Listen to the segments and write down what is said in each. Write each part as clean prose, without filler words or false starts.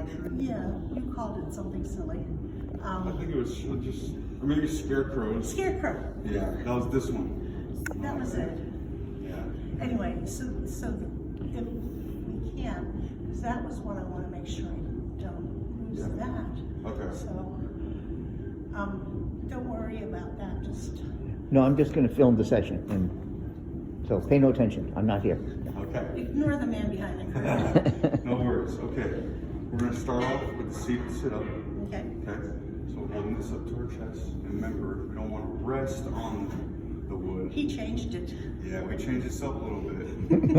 tree? Yeah, you called it something silly. I think it was just, or maybe scarecrows. Scarecrow. Yeah, that was this one. That was it. Yeah. Anyway, so if we can, because that was one I want to make sure I don't lose Yeah. that. Okay. So, don't worry about that. Just No, I'm just gonna film the session, and so pay no attention, I'm not here. Okay. ignore the man behind the curtain. No worries. Okay. We're gonna start off with the seated sit up. Okay. Okay. So we're holding this up to our chest. And remember, we don't want to rest on the wood. He changed it. Yeah, we changed this up a little bit.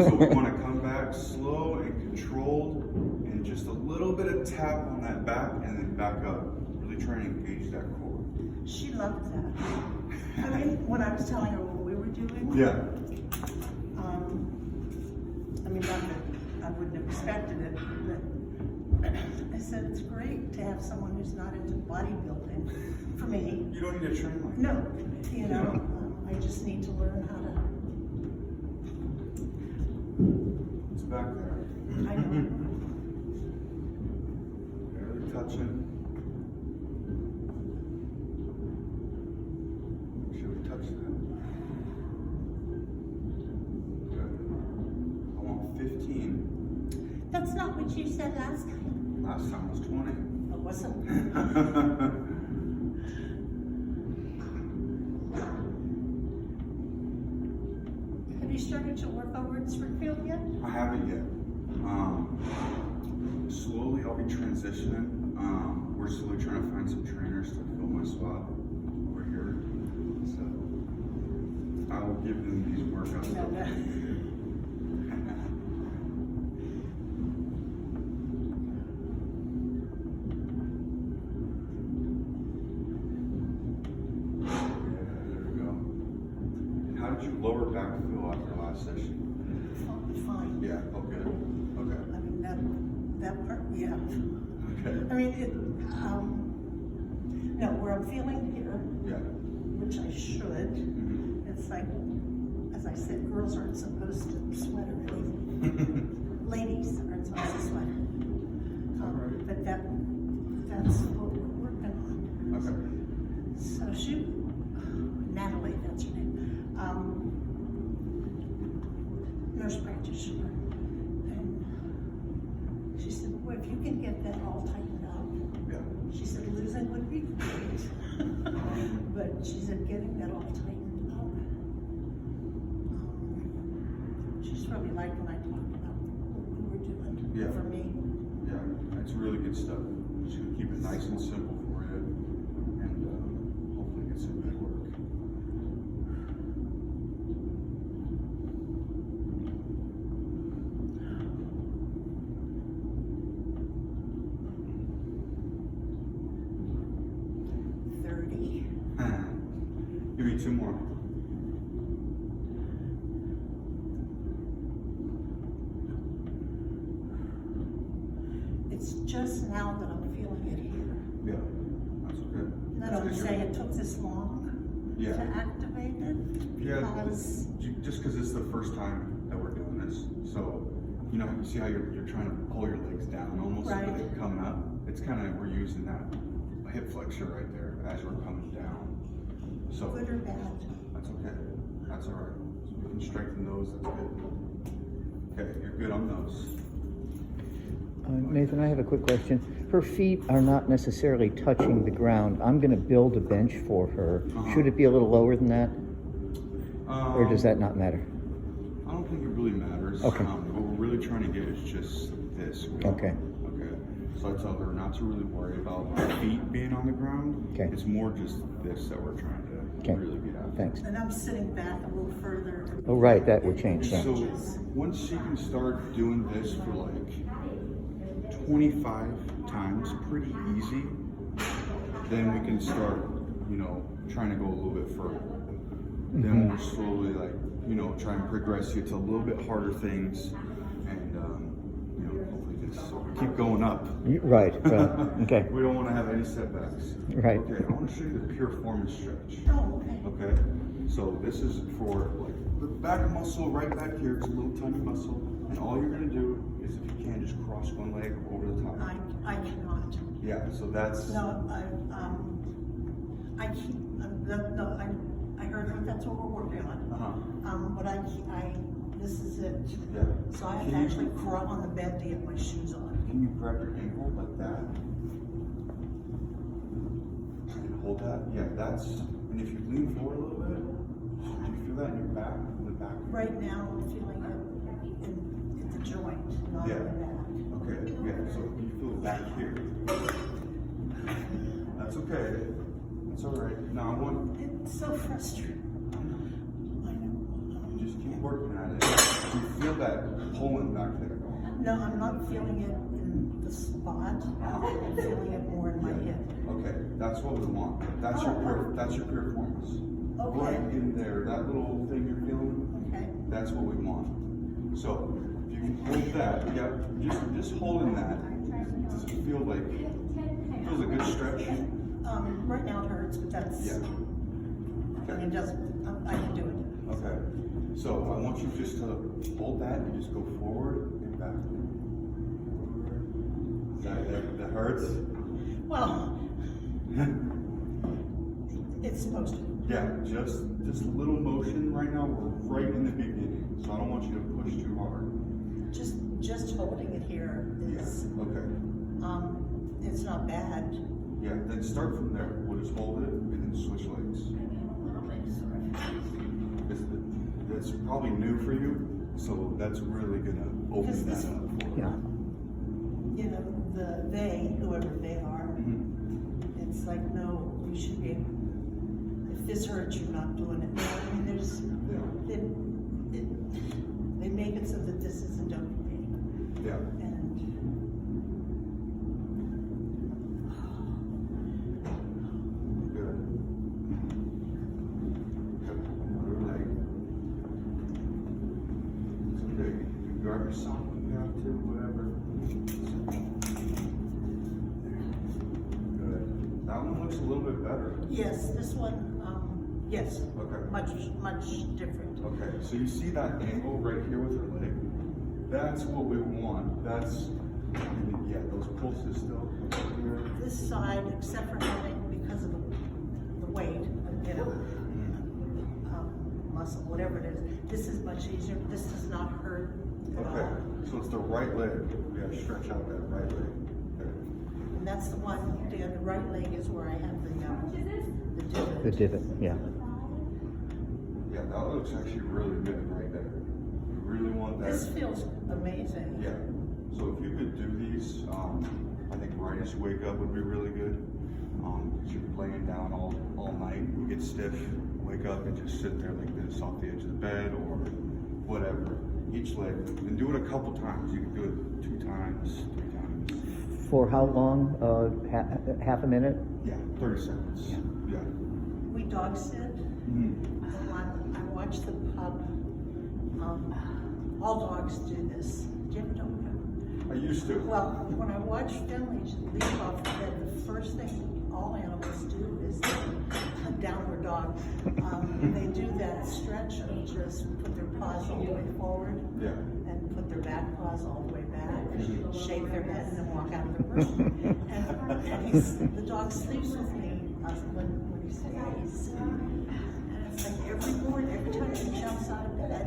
So we want to come back slow and controlled, and just a little bit of tap on that back, and then back up. Really trying to engage that core. She loved that. I mean, when I was telling her what we were doing. Yeah. I mean, not that I wouldn't have expected it, but I said it's great to have someone who's not into bodybuilding. For me, You don't need to train like that. no, you know, I just need to learn how to. It's back there. I know. Barely touching. Should we touch that? Good. I want 15. That's not what you said last time. Last time was 20. It wasn't. Have you started to work over in Springfield yet? I haven't yet. Slowly I'll be transitioning. We're slowly trying to find some trainers to fill my spot over here. So I will give them these workouts. No, no. There we go. And how did you lower back feel after last session? Fine. Yeah, oh good. Okay. I mean, that part, yeah. Okay. I mean, no, where I'm feeling here, Yeah. which I should, Mhm. it's like, as I said, girls aren't supposed to sweat or anything. Ladies aren't supposed to sweat. Alright. But that's what we're working on. Okay. So Natalie, that's her name, nurse practitioner. And she said, well, if you can get that all tightened up, Yeah. she said losing would be great. But she said getting that all tightened up. She's really liked when I talked about what we were doing Yeah. for me. Yeah, that's really good stuff. Just gonna keep it nice and simple for you, and hopefully get some good work. Give me 2 more. It's just now that I'm feeling it here. Yeah, that's okay. That's what I'm saying, it took this long Yeah. to activate it. Yeah, Because, just because it's the first time that we're doing this, so you know, you see how you're trying to pull your legs down almost, so Right. they're coming up. It's kind of, we're using that hip flexor right there as we're coming down. So good or bad. that's okay. That's all right. So we can strengthen those. That's good. Okay, you're good on those. Nathan, I have a quick question. Her feet are not necessarily touching the ground. I'm gonna build a bench for her. Uh-huh. Should it be a little lower than that, or does that not matter? I don't think it really matters. Okay. What we're really trying to get is just this. Okay. Okay. So I tell her not to really worry about her feet being on the ground. Okay. It's more just this that we're trying to Okay. really get at. Thanks. And I'm sitting back a little further. Oh, right, that would change, yeah. So once she can start doing this for like 25 times, pretty easy, then we can start, you know, trying to go a little bit further. Then we'll slowly, like, you know, try and progress you to a little bit harder things, and you know, hopefully just keep going up. Right, okay, We don't want to have any setbacks. right. Okay, I want to show you the pure form stretch. Oh, okay. Okay, so this is for like the back muscle right back here. It's a little tiny muscle, and all you're gonna do is, if you can, just cross one leg over the top. I Yeah, so that's, No, I keep, no, I heard her, that's what we're working on. But this is it. yeah. So I have Can to you- actually crawl on the bed to get my shoes on. Can you grab your ankle like that? And hold that, yeah, that's, and if you lean forward a little bit, do you feel that in your back, in the back? Right now, I'm feeling it in the joint, not in the back. Okay, yeah, so you feel it back here. That's okay. That's all right. Now I want It's so frustrating. I know. you just keep working at it. You feel that pulling back there. No, I'm not feeling it in the spot. I'm feeling it more in my hip. Okay, that's what we want. That's your piriformis. Okay. Right in there, that little thing you're feeling. Okay. That's what we want. So if you can hold that, yeah, just holding that. Does it feel like feels a good stretch? Right now it hurts, but that's, Yeah. Okay. it doesn't, I can do it. Okay. So I want you just to hold that and just go forward and back. That hurts? Well, it's supposed to. Yeah, just a little motion right now. We're right in the beginning, so I don't want you to push too hard. Just holding it here is, Yeah. Okay. it's not bad. Yeah. Then start from there. We'll just hold it and then switch legs. That's probably new for you, so that's really gonna open that up. For you. Yeah. You know, whoever they are, Mhm. it's like, no, you should be, if this hurts, you're not doing it. I mean, Yeah. they make it so that this isn't okay. Yeah. And Good. Good. Another leg. It's okay. You can grab yourself if you have to, whatever. Good. That one looks a little bit better. yes, this one, yes, Okay. much different. Okay, so you see that angle right here with her leg? That's what we want. That's, yeah, those pulses still here. This side, except for having, because of the weight, you know, muscle, whatever it is, this is much easier. This does not hurt at Okay, all. so it's the right leg. Yeah, stretch out that right leg. Okay. And that's the one, the right leg is where I have the divot. The divot, yeah. Yeah, that looks actually really good right there. We really want that. This feels amazing. Yeah. So if you could do these, I think right as you wake up would be really good. 'Cause you're laying down all night, you get stiff, wake up and just sit there like this off the edge of the bed or whatever. Each leg, and do it a couple times. You can do it 2 times, 3 times. For how long? Half a minute? Yeah, 30 seconds. Yeah. We dog sit. Mhm. I watch the pub. All dogs do this. Do you have a dog? I used to. Well, when I watch Finley leap off the bed, the first thing all animals do is a downward dog. They do that stretch and just put their paws all the way forward Yeah. and put their back paws all the way back, shake their head, and then walk out of the room. and the dog sleeps with me when he stays. And it's like every morning, every time he jumps out of bed,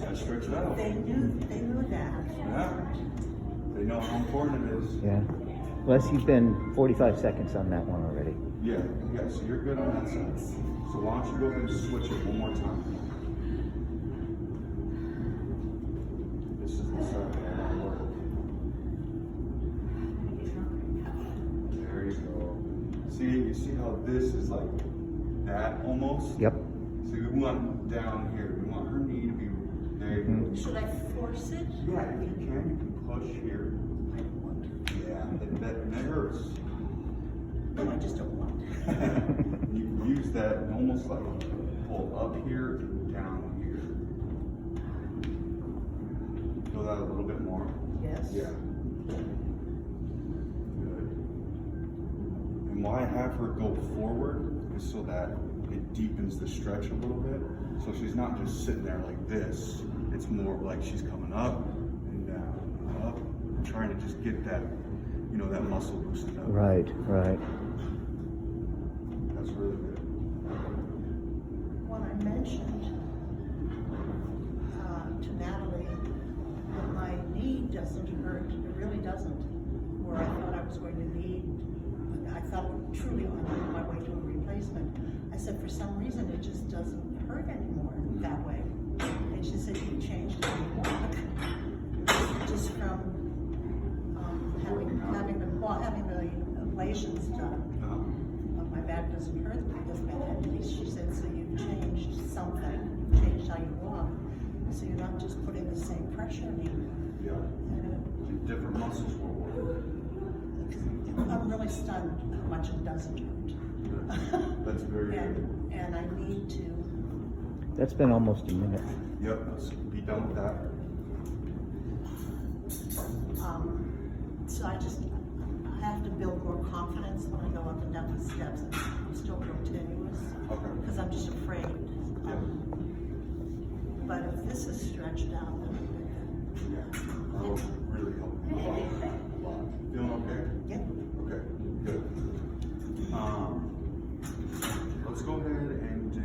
I stretch it out. they knew that. Yeah. They know how important it is. Yeah. Les, you've been 45 seconds on that one already. Yeah, so you're good on that side. So why don't you go ahead and switch it one more time? This is the side that I work. There you go. You see how this is like that almost? Yep. So we want down here. We want her knee to be there. You go. Should I force it? Yeah, if you can push here. Yeah, that hurts. No, I just don't want it. You can use that and almost like pull up here and down here. Feel that a little bit more? Yes. Yeah. Good. And why I have her go forward is so that it deepens the stretch a little bit. So she's not just sitting there like this. It's more like she's coming up and down, up, trying to just get that you know, that muscle loosened up. Right, right. That's really good. When I mentioned to Natalie that my knee doesn't hurt, it really doesn't, where I thought I was going to need, I thought truly on my way to a replacement. I said, for some reason, it just doesn't hurt anymore that way. And she said, you changed how you walk. Just from having the ablations done. My back doesn't hurt as bad. She said, so you've changed something, you've changed how you walk. So you're not just putting the same pressure on you. Yeah. Different muscles will work. I'm really stunned how much it doesn't hurt. That's very good. And I need to. That's been almost a minute. Yep, let's be done with that. So I have to build more confidence when I go up and down the steps. I'm still real tenuous. Okay. Because I'm just afraid. Yeah. But if this is stretched out, then Yeah. That'll really help. Feeling okay? yeah. Okay, good. Let's go ahead and do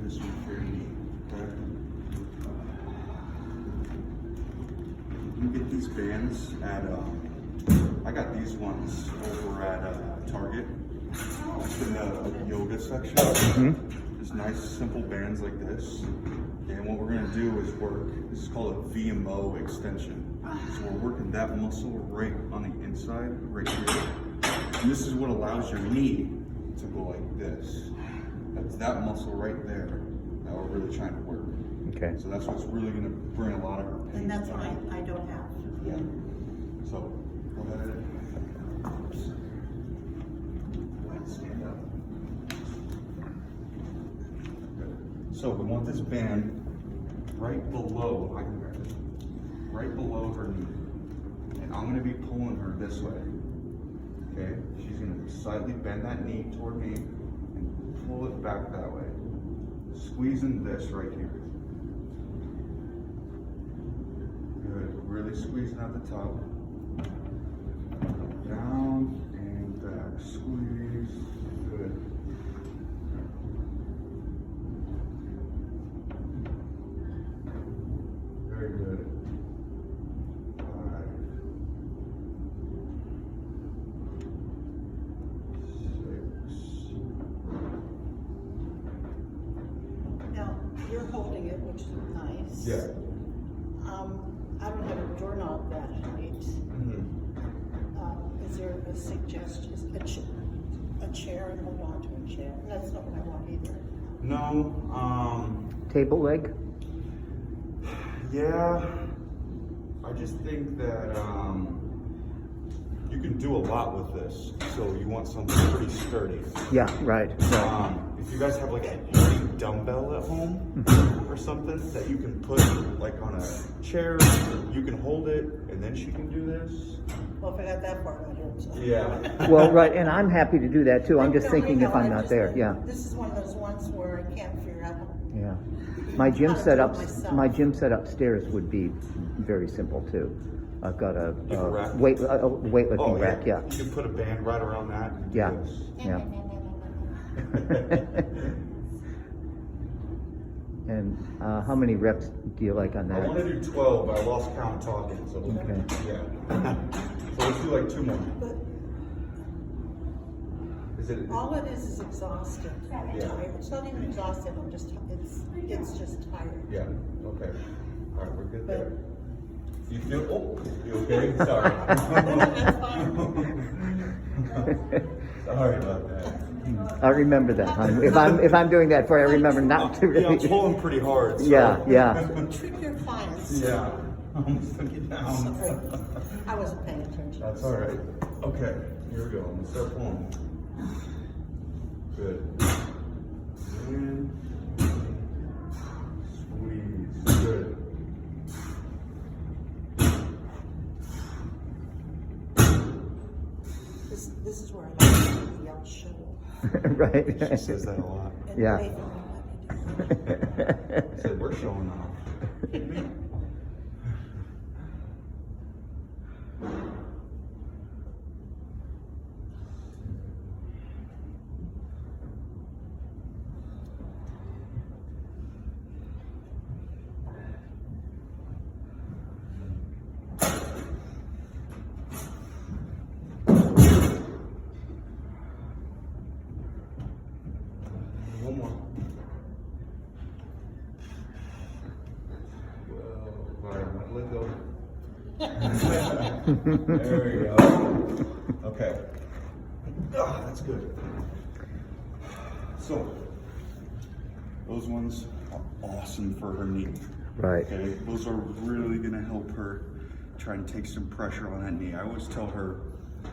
this one for your knee, okay? You get these bands at, I got these ones over at Target, just in the yoga section. Just nice, simple bands like this. And what we're gonna do is work, this is called a VMO extension. So we're working that muscle right on the inside, right here. And this is what allows your knee to go like this. That's that muscle right there that we're really trying to work. Okay. So that's what's really gonna bring a lot of her pain And that's what down. I don't have. Yeah. So, go ahead. Stand up. Good. So we want this band right below, I can grab it, right below her knee. And I'm gonna be pulling her this way. Okay? She's gonna slightly bend that knee toward me and pull it back that way. Squeezing this right here. Good. Really squeezing at the top. Down and back. Squeeze. Good. Very good. 5, 6. Now, you're holding it, which is nice. Yeah. I don't have a doorknob that height. Is there a suggestion, a chair and hold on to a chair? That's not what I want either. No. Table leg? Yeah. I just think that you can do a lot with this. So you want something pretty sturdy. Yeah, right. If you guys have like a heavy dumbbell at home or something that you can put like on a chair, you can hold it and then she can do this. Well, if I got that far, I don't. So. Yeah. Well, right, and I'm happy to do that too. I'm just No, thinking I know, if I'm I not just- there, yeah. This is one of those ones where I can't figure out how. Yeah. My gym How to do set it up, myself. my gym set upstairs would be very simple too. I've got a You have a rack? weightlifting Oh, rack, yeah. You can put a band right around that. And do Yeah. this. Yeah. And how many reps do you like on I want to that? do 12, but I lost count talking. So Okay. yeah. So let's do like 2 more. But Is it? all it is exhausted. I'm Yeah. tired. It's not even exhausted. I'm just. It's just tired. Yeah. Okay. All right, we're good But- there. You feel? Oh, you okay? Sorry. That's fine. Sorry about that. I remember that, hon. If I'm doing that for you, I remember not to. Yeah, I'm pulling pretty hard. So. Yeah, yeah. Trick your clients. Yeah. I almost took it down. Sorry. I wasn't paying attention. That's all right. Okay, here we go. I'm gonna start pulling. Good. And squeeze. Good. This is where I like to yell shovel. Right. She says that a lot. And Yeah. they don't let me do Said we're showing off. let go. There you go. Okay. Ah, that's good. So, those ones are awesome for her knee. Right. Okay, those are really gonna help her try and take some pressure on that knee. I always tell her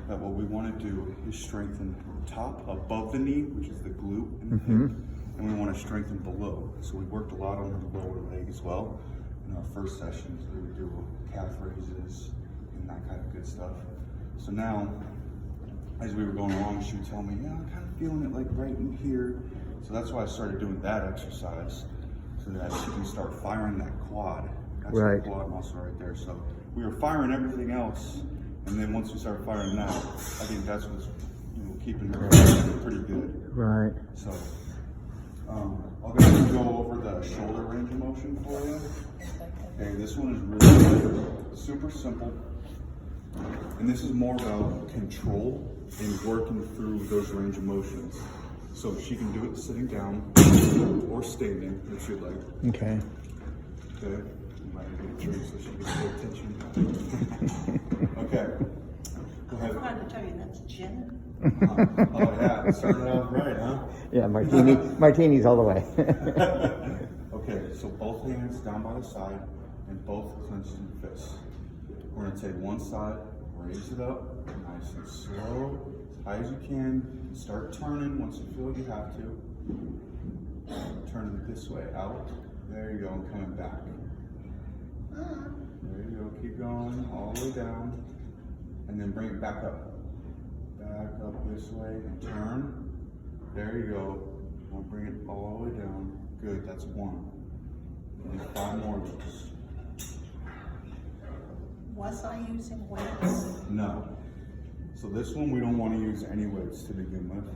that what we wanna do is strengthen top above the knee, which is the glute and the hip, and we wanna strengthen below. So we worked a lot on the lower leg as well. In our first sessions, we would do calf raises and that kind of good stuff. So now, as we were going along, she would tell me, yeah, I'm kind of feeling it like right in here. So that's why I started doing that exercise, so that she can start firing that quad. That's Right. the quad muscle right there. So we were firing everything else, and then once we started firing that, I think that's what's keeping her pretty good. Right. So I'll go over the shoulder range of motion for you. Okay, this one is really good. Super simple. And this is more about control and working through those range of motions. So she can do it sitting down or standing if she'd like. Okay. Okay. You might get a drink so she can pay attention. Okay. Go I ahead. forgot to tell you, that's gin. Oh yeah, started off right, huh? Yeah, martinis all the way. Okay, so both hands down by the side and both clenched in fists. We're gonna take one side, raise it up, nice and slow, as high as you can, and start turning once you feel you have to. Turn it this way, out. There you go, and coming back. There you go, keep going, all the way down, and then bring it back up. Back up this way and turn. There you go. I'll bring it all the way down. Good, that's one. And 5 more of those. Was I using weights? No. So this one we don't want to use any weights to begin with.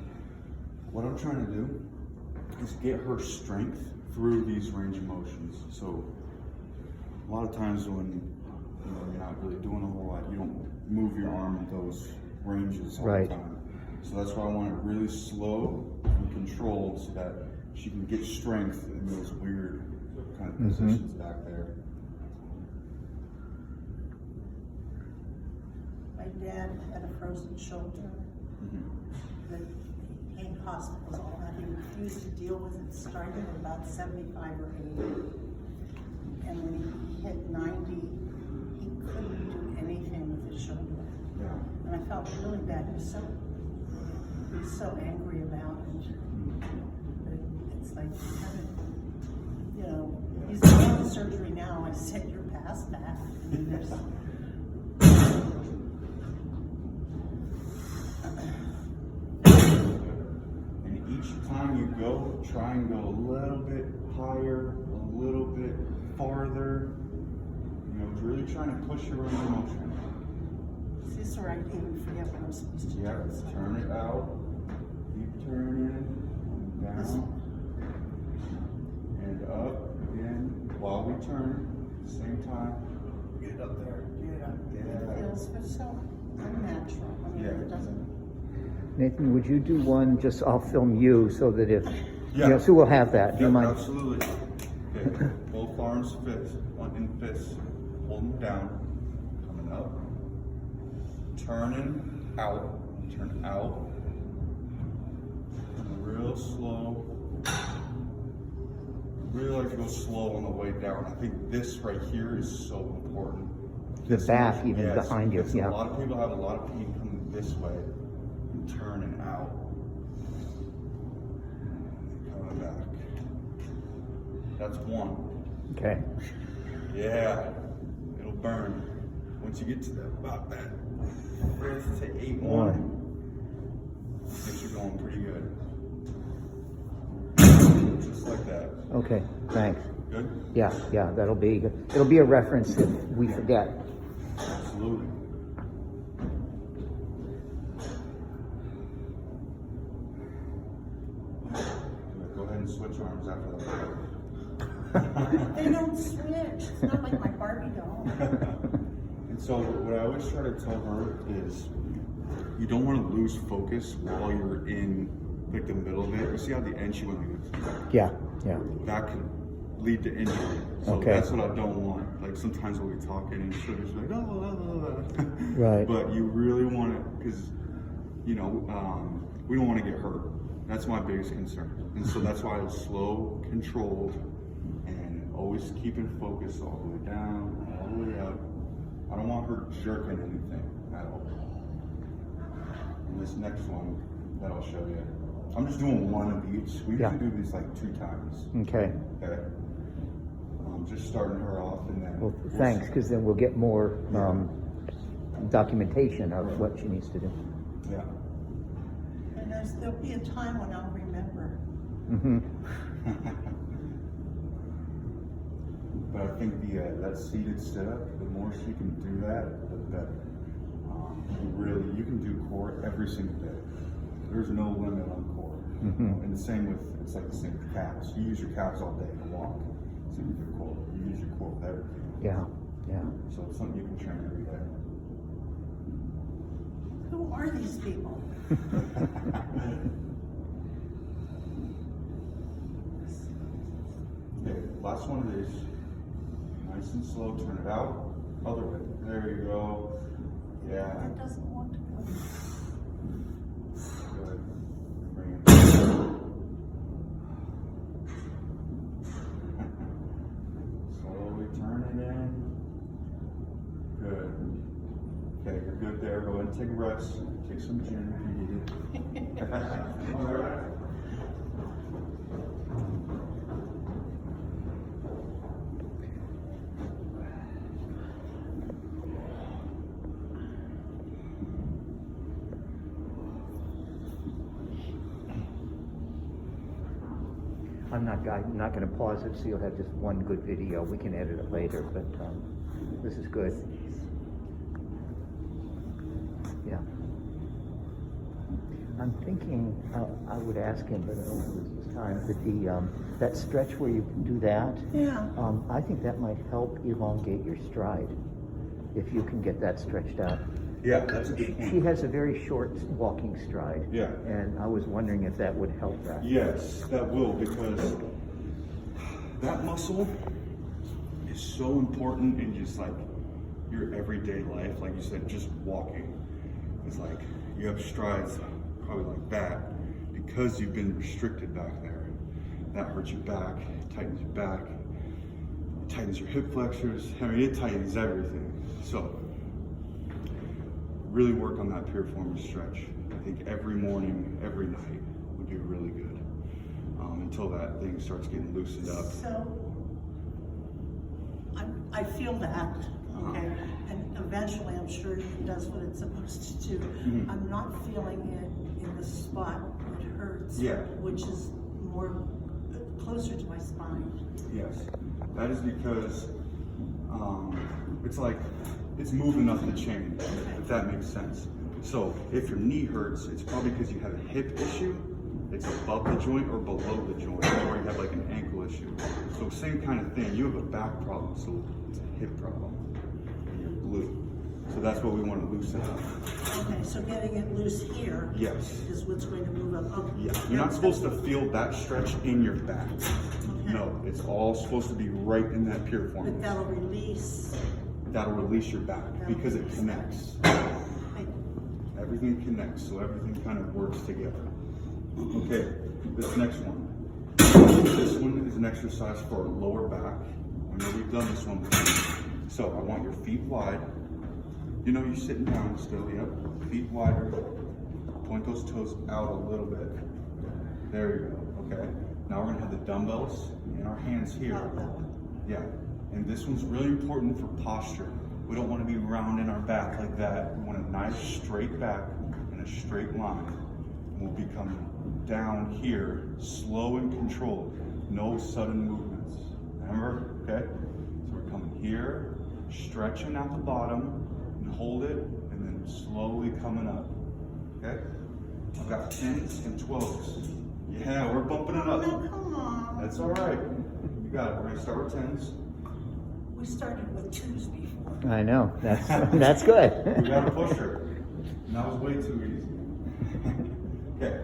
What I'm trying to do is get her strength through these range of motions. So a lot of times when you're not really doing a whole lot, you don't move your arm in those ranges all Right. the time. So that's why I want it really slow and controlled so that she can get strength in those weird kind of positions back there. My dad had a frozen shoulder. The pain hospitals, all that. He refused to deal with it, starting at about 75 or 80. And when he hit 90, he couldn't do anything with his shoulder. Yeah. And I felt really bad. He was so angry about it. But it's like, he's doing the surgery now. I said, you're past that. And there's, And each time you go, try and go a little bit higher, a little bit farther. Really trying to push your own motion. is this where I even forget what I'm supposed to do? Yeah, turn it out. Keep turning. Down. And up again while we turn. At the same time. Get it up there. Get it up. It feels so unnatural. I mean, Yeah. it doesn't. Nathan, would you do one, just I'll film you so that if, Yeah. so we'll have that. Do you Yep, mind? absolutely. Okay. Both arms fist. One in fist. Holding down. Coming up. Turning out. Turn out. Real slow. Really like to go slow on the way down. I think this right here is so important. The back even Yes, behind you, because yeah. A lot of people have a lot of pain coming this way and turning out. Coming back. That's one. Okay. Yeah, it'll burn. Once you get to about that, to 8-1, gets you going pretty good. Just like that. Okay, thanks. Good? Yeah, it'll be a reference if we forget. Absolutely. Go ahead and switch arms after that. They don't switch. It's not like my Barbie doll. And so what I always try to tell her is you don't want to lose focus while you're in like the middle of it. You see how the end she went like this? Yeah. That can lead to injury. So Okay. that's what I don't want. Like sometimes we'll be talking and she'll just be like, oh, blah, blah, blah. Right. But you really want to, because, you know, we don't want to get hurt. That's my biggest concern. And so that's why it's slow, controlled, and always keeping focus all the way down, all the way up. I don't want her jerking anything at all. And this next one that I'll show you, I'm just doing one of each. We Yeah. usually do these like 2 times. Okay. Okay. Just starting her off and then. Well, thanks, because then we'll get more documentation of what she needs to do. Yeah. And there'll be a time when I'll remember. Mm-hmm. But I think that seated sit-up, the more she can do that, the better. You can do core every single day. There's no limit on core. Mhm. And the same with, it's like the same with calves. You use your calves all day to walk. Same with your core. You use your core with everything. Yeah, yeah. So it's something you can train every day. Who are these people? Okay, last one of these. Nice and slow, turn it out. Other way. There you go. Yeah. It doesn't want to go. Good. Bring it. Slowly turn it in. Good. Okay, you're good there. Go ahead and take a rest. Take some gin if you need it. All right. I'm not going to pause it, so you'll have just one good video. We can edit it later, but this is good. Yeah. I'm thinking I would ask him, but I don't know if this is time. That that stretch where you do that. Yeah. I think that might help elongate your stride if you can get that stretched out. Yeah, that's a good She point. has a very short walking stride. Yeah. And I was wondering if that would help that. Yes, that will, because that muscle is so important in just like your everyday life. Like you said, just walking. It's like you have strides probably like that because you've been restricted back there. That hurts your back, tightens your back, it tightens your hip flexors. I mean, it tightens everything. So really work on that piriformis stretch. I think every morning, every night would be really good until that thing starts getting loosened up. So, I feel that, okay, and eventually I'm sure it does what it's supposed to do. Mhm. I'm not feeling it in the spot it hurts, Yeah. which is more closer to my spine. Yes, that is because it's like it's moving enough to change, if that makes sense. So if your knee hurts, it's probably because you have a hip issue. It's above the joint or below the joint, or you have like an ankle issue. So same kind of thing. You have a back problem, so it's a hip problem. And you're glute. So that's what we want to loosen up. Okay, so getting it loose here Yes. is what's going to move up. Okay. Yeah. You're not supposed to feel that stretch in your back. Okay. No, it's all supposed to be right in that But piriformis. that'll release. That'll release your back because it connects. Everything connects, so everything kind of works together. Okay, this next one. This one is an exercise for lower back. I know we've done this one before. So I want your feet wide. You know, you're sitting down still, yep. Feet wider. Point those toes out a little bit. There you go, okay. Now we're gonna have the dumbbells in our hands here. Yeah, and this one's really important for posture. We don't want to be rounding our back like that. We want a nice straight back and a straight line. And we'll be coming down here, slow and controlled. No sudden movements. Remember? Okay? So we're coming here, stretching at the bottom, and hold it, and then slowly coming up. Okay? I've got 10s and 12s. Yeah, we're bumping it No, up. come on. That's all right. You got it. We're gonna start with 10s. We started with 2s before. I know, that's, that's good. We gotta push her. And that was way too easy. Okay,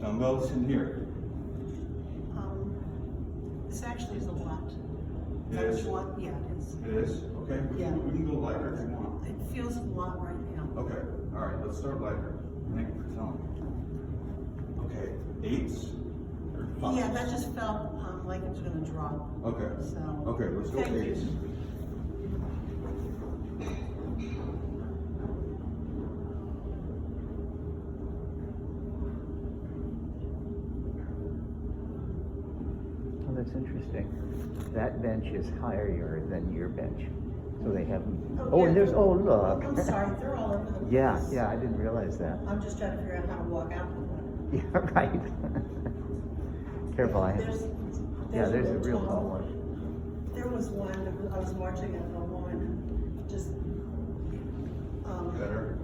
dumbbells in here. This actually is a lot. It That was is? one, yeah, it is. It is? Okay, Yeah. we can go lighter if you want. It feels a lot right now. Okay, all right, let's start lighter. Thank you for telling me. Okay, 8s or 5s? Yeah, that just felt like it was gonna drop, Okay, so. okay, let's go Thank you. 8s. Oh, that's interesting. That bench is higher than your bench. So they have, oh, yeah, and there's, they're- oh, look. I'm sorry, they're all over the place. Yeah, yeah, I didn't realize that. I'm just trying to figure out how to walk out with one. Yeah, right. Careful, I have, yeah, there's a real tall one. There was one, I was marching at a woman, just, Better?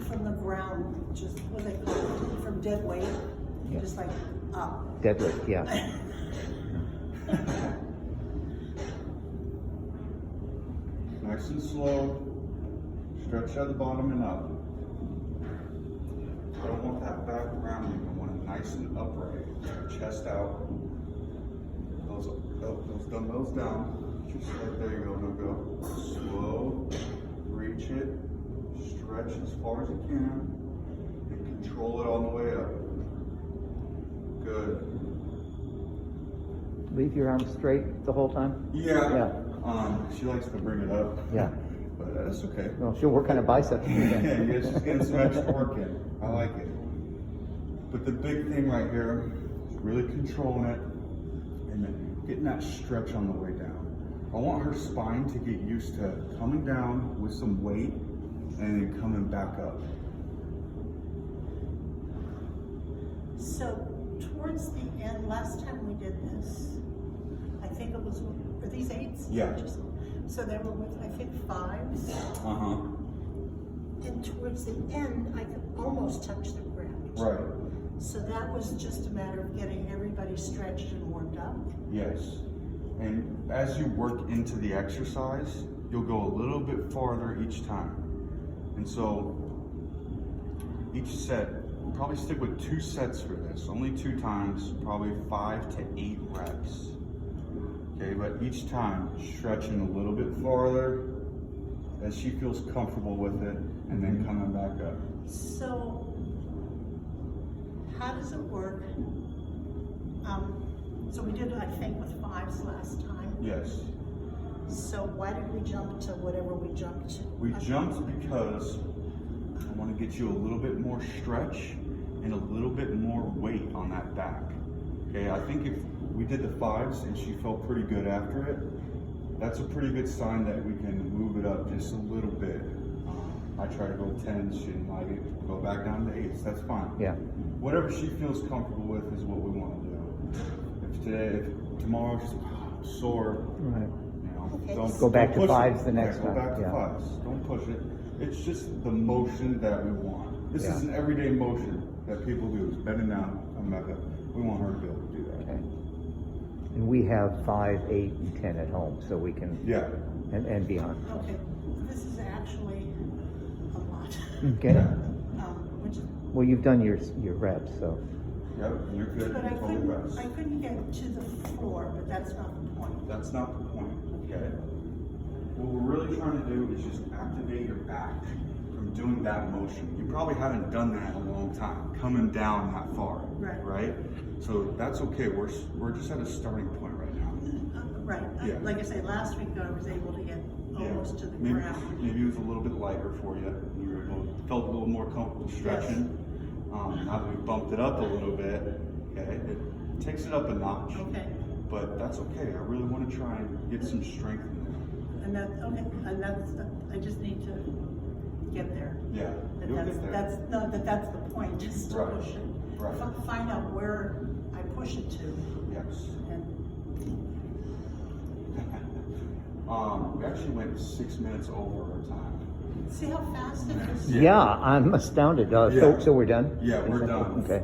from the ground, just, what do they call it, from dead weight, Yeah. just like up. Deadlift, yeah. Nice and slow. Stretch at the bottom and up. I don't want that back rounding. I want it nice and upright. Chest out. Those dumbbells down. Just right there you go, no go. Slow. Reach it. Stretch as far as you can. And control it on the way up. Good. Leave your arms straight the whole time? Yeah. Yeah. She likes to bring it up. Yeah. But that's okay. Well, she'll work on her biceps. Yeah, you're just getting some extra work in. I like it. But the big thing right here is really controlling it and then getting that stretch on the way down. I want her spine to get used to coming down with some weight and then coming back up. So towards the end, last time we did this, I think it was, were these 8s? Yeah. So they were with, I think, 5s. Uh-huh. And towards the end, I could almost touch the ground. Right. So that was just a matter of getting everybody stretched and warmed up. Yes. And as you work into the exercise, you'll go a little bit farther each time. And so each set, we'll probably stick with 2 sets for this. Only 2 times, probably 5 to 8 reps. Okay, but each time stretching a little bit farther as she feels comfortable with it and then coming back up. So how does it work? So we did, I think, with 5s last time. Yes. So why did we jump to whatever we jumped to? We jumped because I want to get you a little bit more stretch and a little bit more weight on that back. Okay, I think if we did the 5s and she felt pretty good after it, that's a pretty good sign that we can move it up just a little bit. I try to go 10s, she didn't like it, go back down to 8s, that's fine. Yeah. Whatever she feels comfortable with is what we want to do. If tomorrow she's sore, Right. you know, Okay. don't Go back don't to push 5s it. the next Yeah, time, Go back to yeah. 5s. Don't push it. It's just the motion that we want. This Yeah. is an everyday motion that people do. Is bending down, coming back up. We want her to be able to do that. Okay. And we have 5, 8, and 10 at home, so we can, Yeah. and beyond. Okay, this is actually a lot. Okay. Yeah. Which, Well, you've done your reps, so. Yep. You're good. but I You're totally couldn't, best. I couldn't get to the floor, but that's not the point. That's not the point. Okay. What we're really trying to do is just activate your back from doing that motion. You probably haven't done that in a long time, coming down that far. Right. Right? So that's okay. We're just at a starting point right now. Right, Yeah. like I say, last week I was able to get almost to the Maybe, ground. maybe it was a little bit lighter for you. You were felt a little more comfortable stretching. Now that we bumped it up a little bit, okay, it takes it up a notch. Okay, But that's okay. I really want to try and get some strength in there. and that, okay, and that's, I just need to get there. Yeah, That you'll that's, get there. that's, no, that's the point, just to Right, push it. right. Find out where I push it to, Yes. and, We actually went 6 minutes over our time. see how fast it is? Yeah. Yeah, I'm astounded. Yeah. So we're done? Yeah, we're done. Okay.